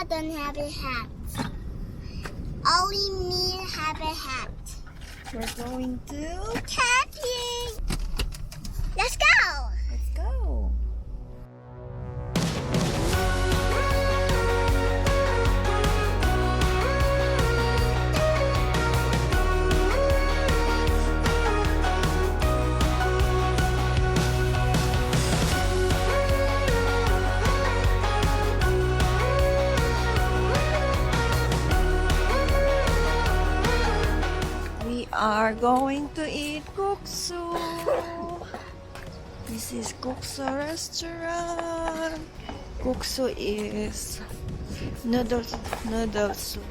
Hennah don't have a hat. Only me have a hat. We're going to... Camping! Let's go! Let's go! We are going to eat guksu. This is guksu restaurant. Guksu is noodle soup.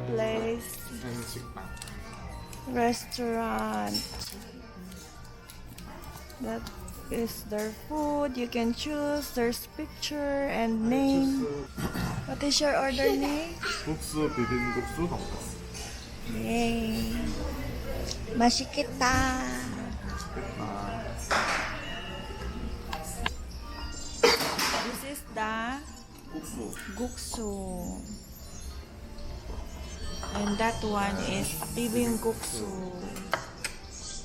Place restaurant. That is their food. You can choose. There's picture and name. What is your order name? 국수, 비빔국수, 돈까스. Yay! 맛있겠다. This is the 국수. guksu. And that one is bibimbapsu.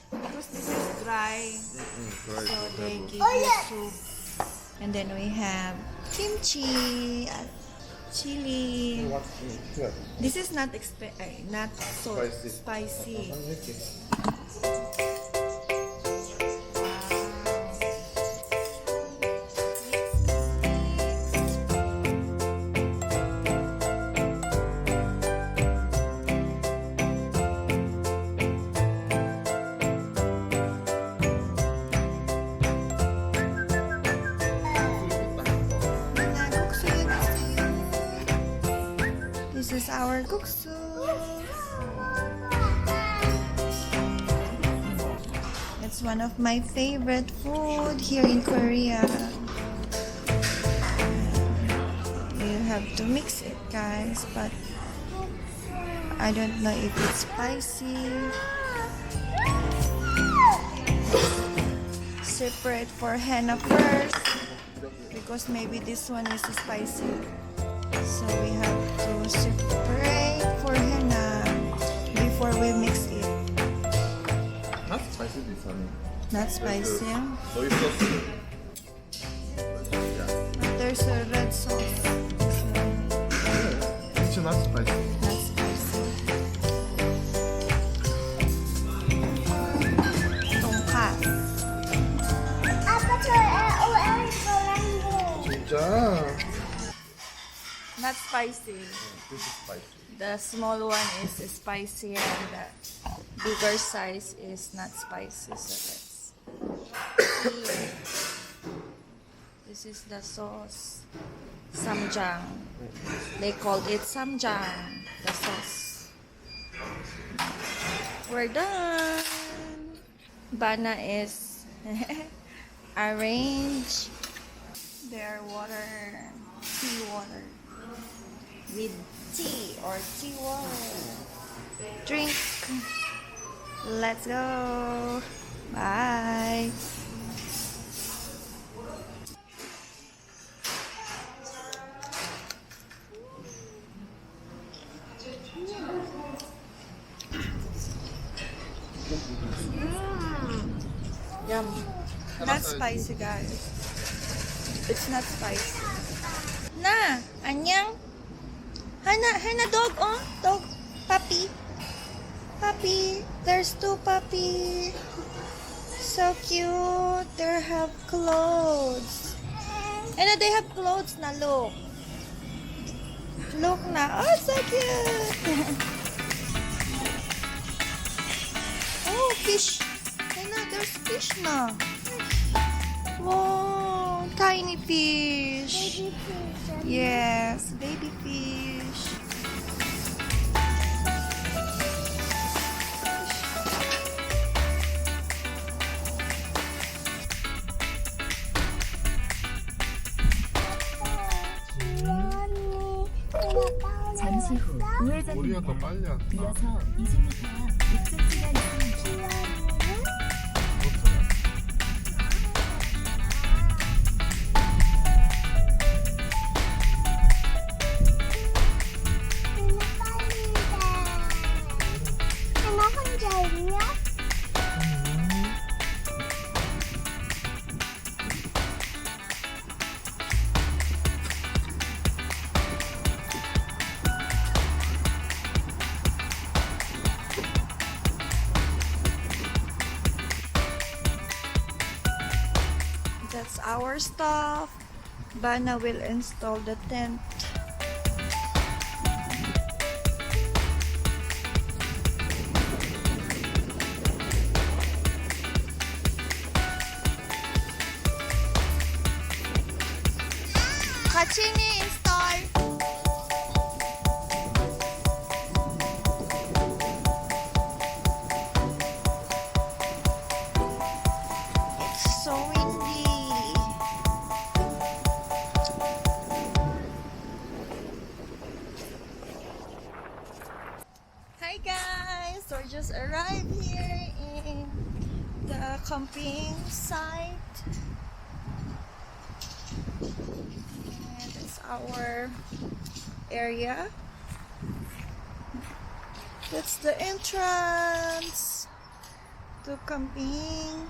Because this is dry, so they give you soup. And then we have kimchi, chili. This is not not so spicy. This is our guksu. It's one of my favorite food here in Korea. You have to mix it, guys, but I don't know if it's spicy. Separate for Hennah first, because maybe this one is spicy. So we have to separate for Hennah before we mix it. Not spicy this one. Not spicy. Soy sauce. But there's a red sauce. This one, It's not spicy. not spicy. Tonkatsu. Apa tuh OL Polandia? 진짜. Not spicy. This is spicy. The small one is spicy and the bigger size is not spicy. So let's see. This is the sauce. Samjang. They call it samjang. The sauce. We're done. Bana is arrange their water, tea water, with tea or tea water. Drink. Let's go. Bye. Yum. Not spicy, guys. It's not spicy. Na, anyang. Hennah dog, oh. Dog. Puppy. Puppy. There's two puppy. So cute. They have clothes. Hennah, they have clothes na, look. Look na. Oh, so cute. Oh, fish. Hennah, there's fish na. Wow, tiny fish. Baby fish. Yes, baby fish. 잠시 후 우리가 우회전입니다. 더 빨리 왔다. 이어서 20m 목적지가 있습니다. 하나 혼자 있냐? That's our stuff. Bana will install the tent. 같이 install. It's so windy. Hi guys, we just arrived here in the camping site. And it's our area. That's the entrance to camping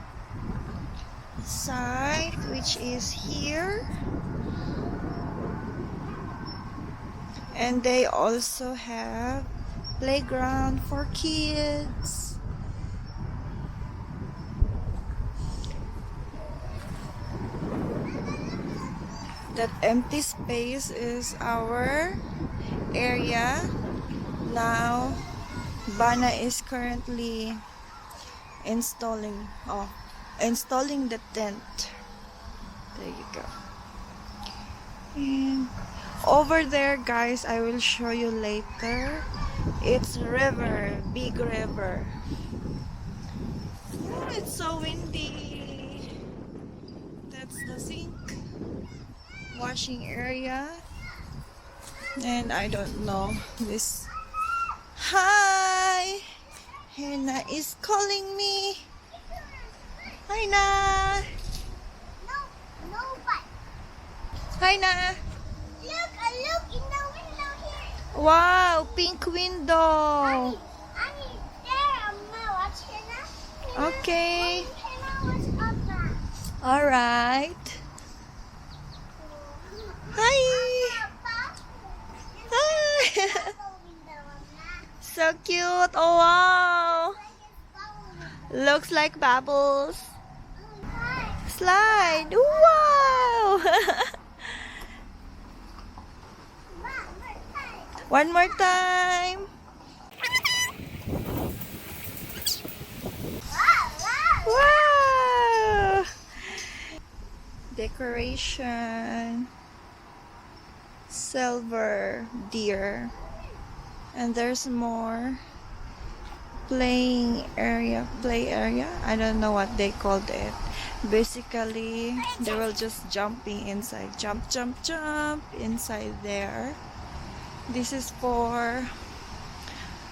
site, which is here. And they also have playground for kids. That empty space is our area. Now Bana is currently installing the tent. There you go. And over there, guys, I will show you later. It's river, big river. Oh, it's so windy. That's the sink, washing area. And I don't know this. Hi! Hennah is calling me. Hi, Na. No, but Hi, Na. look, I look in the window here. Wow, pink window. Annie, there, I'm gonna watch Hennah. Okay. Hennah was up there. All right. Hi. Hi. So cute. Oh, wow. Looks like bubbles. Slide. Wow. One more time. Wow. Decoration. Silver deer. And there's more play area. I don't know what they called it. Basically, they will just jumping inside. Jump inside there. This is for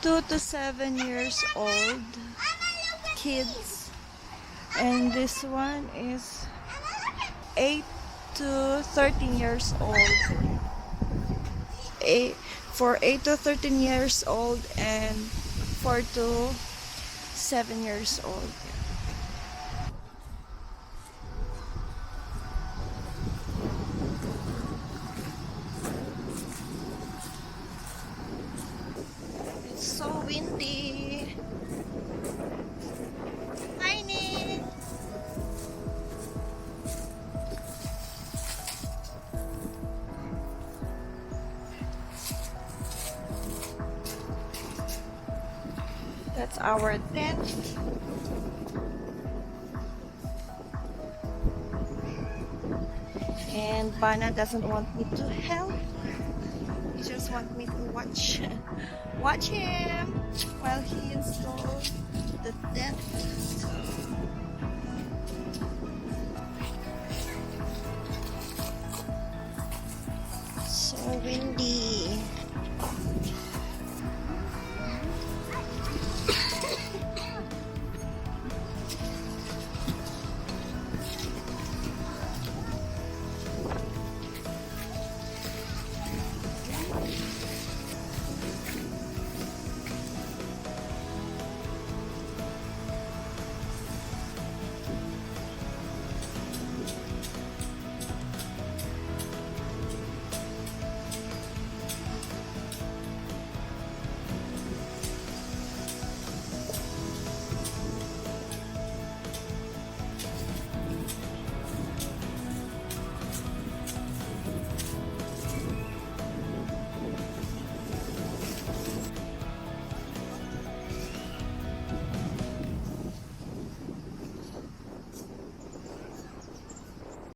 2 to 7 years old kids. And this one is 8 to 13 years old. For 8 to 13 years old and 4 to 7 years old. It's so windy. Hi, Nick. That's our tent. And Bana doesn't want me to help. He just wants me to watch him while he installs the tent. So windy.